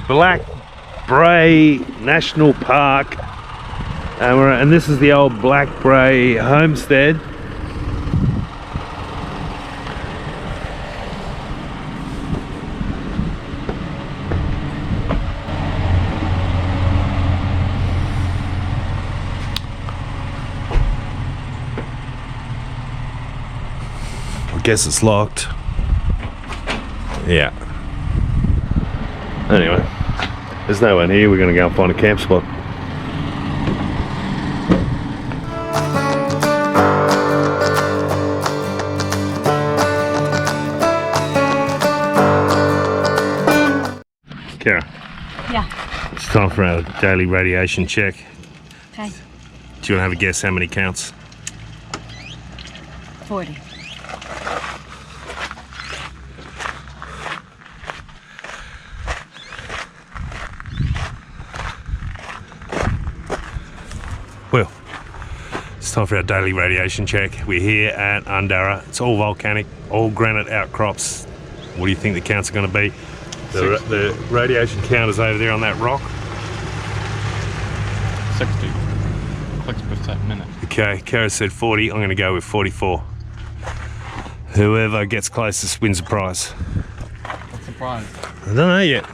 Black Bray National Park, and this is the old Black Bray homestead. I guess it's locked. Yeah. Anyway, there's no one here. We're going to go and find a camp spot. Kara. Yeah. It's time for our daily radiation check. Okay. Do you want to have a guess how many counts? 40. Well, it's time for our daily radiation check. We're here at Undarra. It's all volcanic, all granite outcrops. What do you think the counts are going to be? The radiation count is over there on that rock. 60 clicks per minute. Okay, Kara said 40. I'm going to go with 44. Whoever gets closest wins the prize. What's the prize? I don't know yet.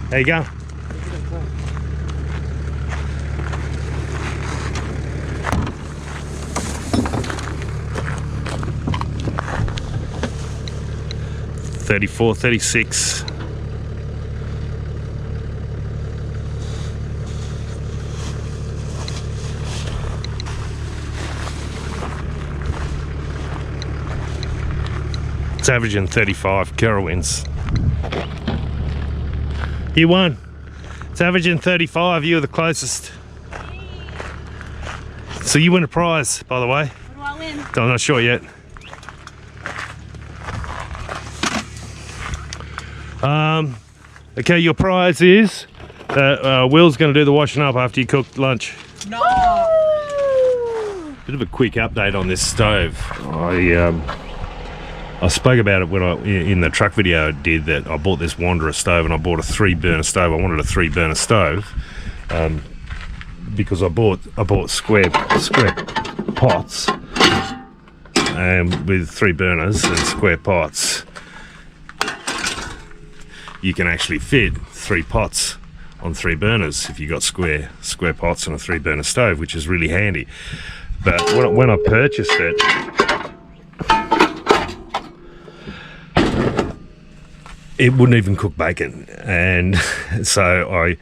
There you go. $34, $36. It's averaging 35. Kara wins. You won. It's averaging 35. You were the closest. So you win a prize, by the way. What do I win? I'm not sure yet. Okay, your prize is that Will's going to do the washing up after you cook lunch. No! Bit of a quick update on this stove. I spoke about it when in the truck video I did, that I bought this Wanderer stove, and I bought a 3-burner stove. I wanted a 3-burner stove because I bought square pots with 3 burners and square pots. You can actually fit 3 pots on 3 burners if you got square pots on a 3-burner stove, which is really handy. But when I purchased it, it wouldn't even cook bacon, and so I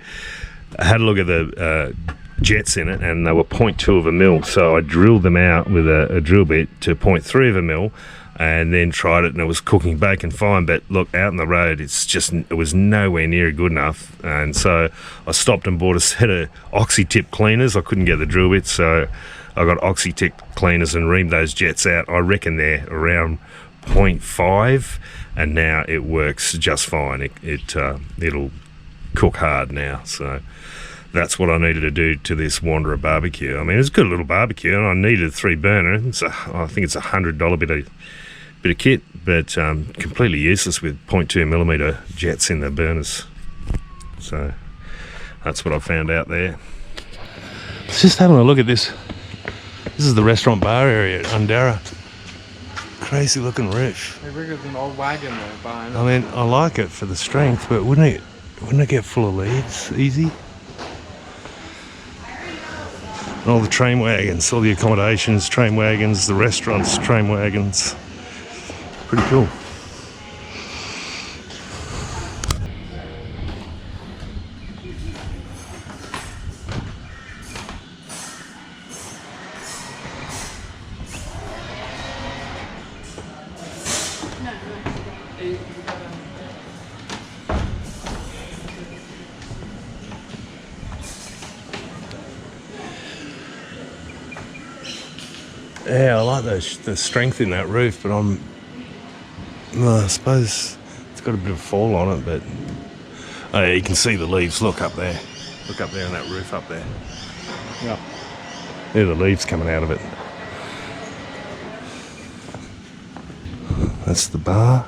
had a look at the jets in it, and they were 0.2 of a mil. So I drilled them out with a drill bit to 0.3 of a mil, and then tried it, and it was cooking bacon fine. But look, out on the road, it was nowhere near good enough, and so I stopped and bought a set of oxy-tip cleaners. I couldn't get the drill bit, so I got oxy-tip cleaners and reamed those jets out. I reckon they're around 0.5, and now it works just fine. It'll cook hard now. So that's what I needed to do to this Wanderer barbecue. I mean, it's a good little barbecue, and I needed a 3-burner. I think it's a $100 bit of kit, but completely useless with 0.2mm jets in the burners. So that's what I found out there. Just having a look at this. This is the restaurant bar area at Undarra. Crazy looking roof. Hey, there's an old wagon there behind. I mean, I like it for the strength, but wouldn't it get full of leaves easy? And all the train wagons, all the accommodations, train wagons, the restaurants, train wagons. Pretty cool. Yeah, I like the strength in that roof, but I suppose it's got a bit of fall on it, but oh, yeah, you can see the leaves. Look up there. Look up there on that roof up there. Yeah. There are the leaves coming out of it. That's the bar.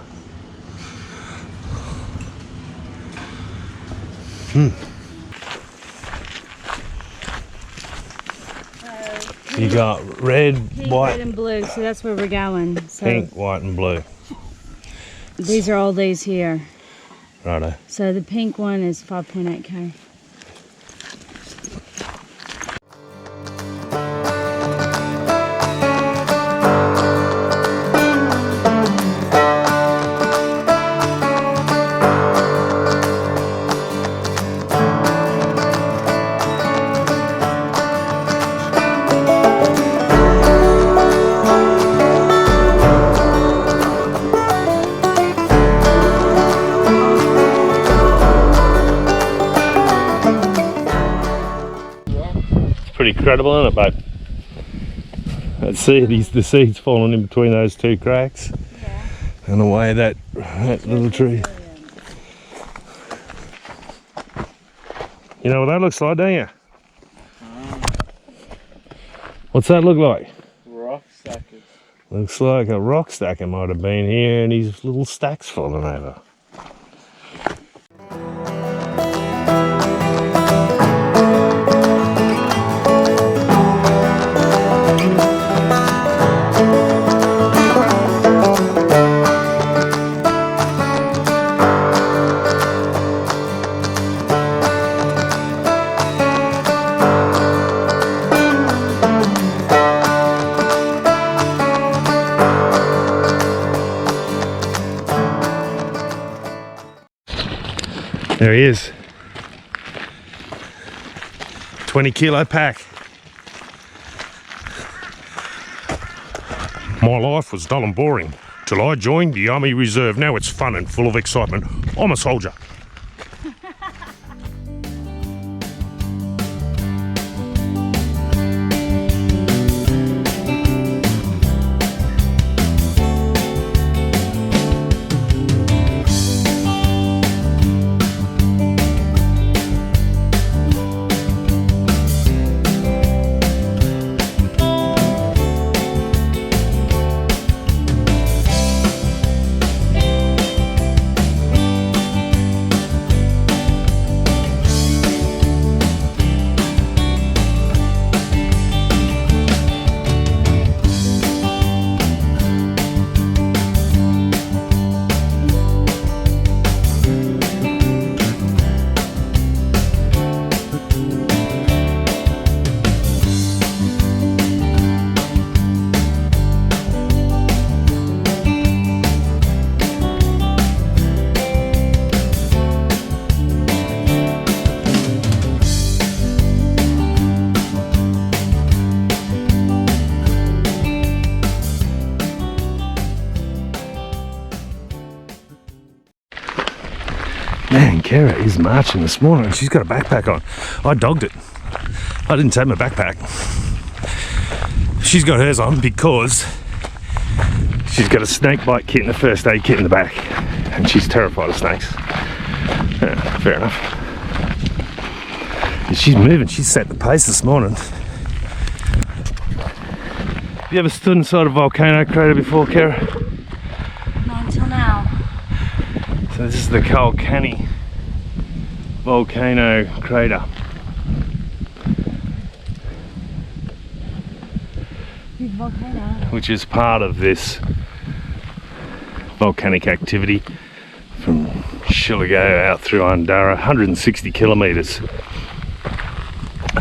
You got red, Pink, white, red, and blue. So that's where we're going. So pink, white, and blue. these are all these here. Righto. So the pink one is 5.8K. Pretty credible, isn't it, babe? Let's see, the seeds falling in between those two cracks. Yeah. And away that little tree. You know what that looks like, don't you? What's that look like? Rock stackers. Looks like a rock stacker might have been here and his little stacks falling over. There he is. 20 kilo pack. My life was dull and boring till I joined the Army Reserve. Now it's fun and full of excitement. I'm a soldier. Man, Kara is marching this morning. She's got a backpack on. I dogged it. I didn't take my backpack. She's got hers on because she's got a snake bite kit and a first aid kit in the back. And she's terrified of snakes. Yeah, fair enough. She's moving. She's set the pace this morning. Have you ever stood inside a volcano crater before, Kara? Not until now. So this is the Kulkani Volcano Crater. Big volcano. Which is part of this volcanic activity from Shilligo out through Undarra, 160 kilometres.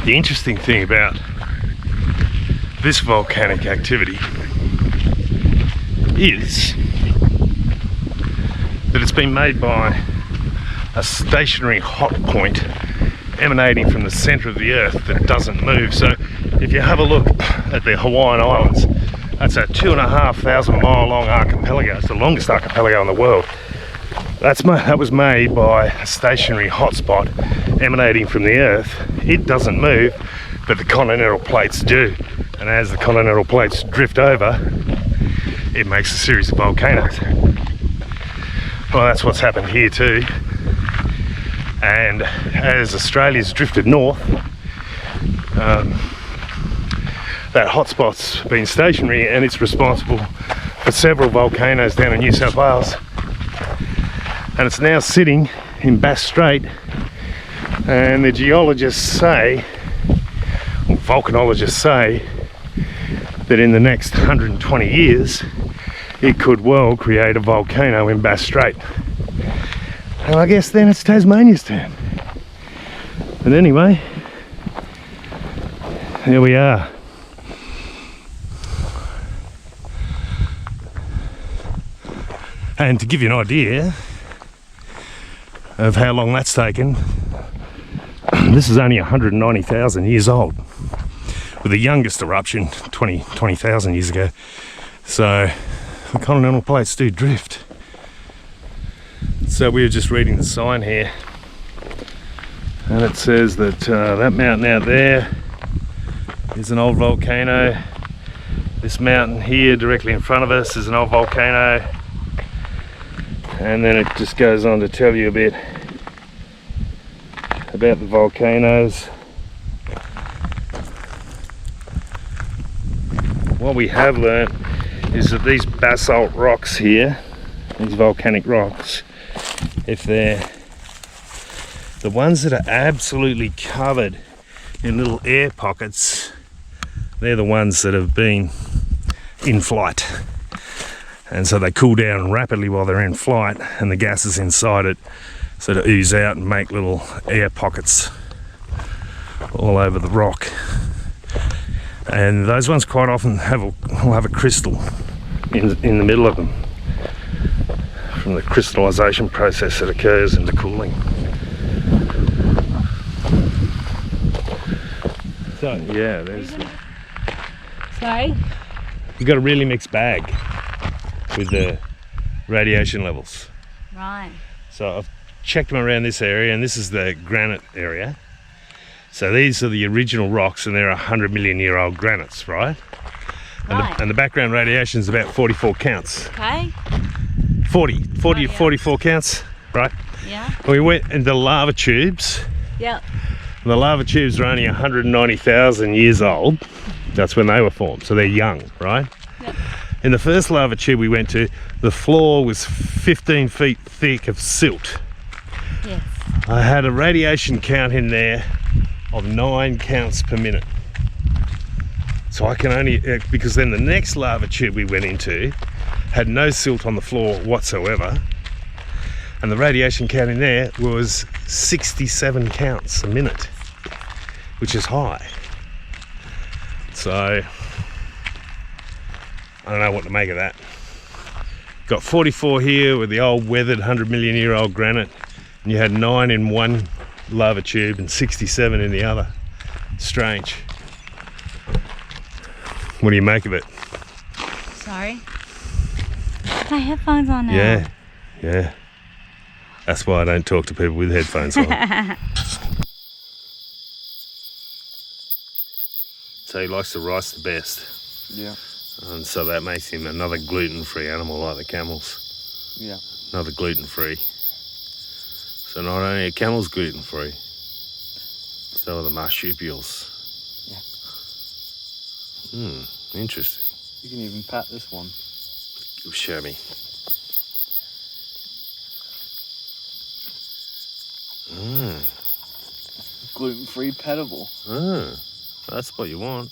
The interesting thing about this volcanic activity is that it's been made by a stationary hot point emanating from the centre of the earth that doesn't move. So if you have a look at the Hawaiian Islands, that's a 2,500 mile long archipelago. It's the longest archipelago in the world. That was made by a stationary hotspot emanating from the earth. It doesn't move, but the continental plates do. And as the continental plates drift over, it makes a series of volcanoes. Well, that's what's happened here too. And as Australia's drifted north, that hotspot's been stationary and it's responsible for several volcanoes down in New South Wales, and it's now sitting in Bass Strait, and the geologists say, or volcanologists say, that in the next 120 years it could well create a volcano in Bass Strait. And I guess then it's Tasmania's turn. But anyway, here we are. And to give you an idea of how long that's taken, this is only 190,000 years old, with the youngest eruption 20,000 years ago. So the continental plates do drift. So we were just reading the sign here, and it says that that mountain out there is an old volcano. This mountain here directly in front of us is an old volcano. And then it just goes on to tell you a bit about the volcanoes. What we have learnt is that these basalt rocks here, these volcanic rocks, if they're the ones that are absolutely covered in little air pockets, they're the ones that have been in flight. And so they cool down rapidly while they're in flight, and the gases inside it sort of ooze out and make little air pockets all over the rock. And those ones quite often will have a crystal in the middle of them from the crystallization process that occurs in the cooling. So yeah, there's. Sorry? You've got a really mixed bag with the radiation levels. Right. So I've checked them around this area, and this is the granite area. So these are the original rocks, and they're 100 million year old granites, right? Right. And the background radiation is about 44 counts. Okay. 40 Oh, yeah. to 44 counts, right? Yeah. And we went into lava tubes. Yep. And the lava tubes are only 190,000 years old. That's when they were formed, so they're young, right? Yep. In the first lava tube we went to, the floor was 15 feet thick of silt. Yes. I had a radiation count in there of 9 counts per minute. So I can only, because then the next lava tube we went into had no silt on the floor whatsoever, and the radiation count in there was 67 counts a minute, which is high. So I don't know what to make of that. Got 44 here with the old weathered 100 million year old granite, and you had 9 in one lava tube and 67 in the other. Strange. What do you make of it? Sorry. My headphones on now. Yeah. That's why I don't talk to people with headphones on. So he likes the rice the best. Yeah. And so that makes him another gluten-free animal like the camels. Yeah. Another gluten-free. So not only are camels gluten-free, so are the marsupials. Yeah. Interesting. You can even pat this one. Show me. Gluten-free petable. That's what you want.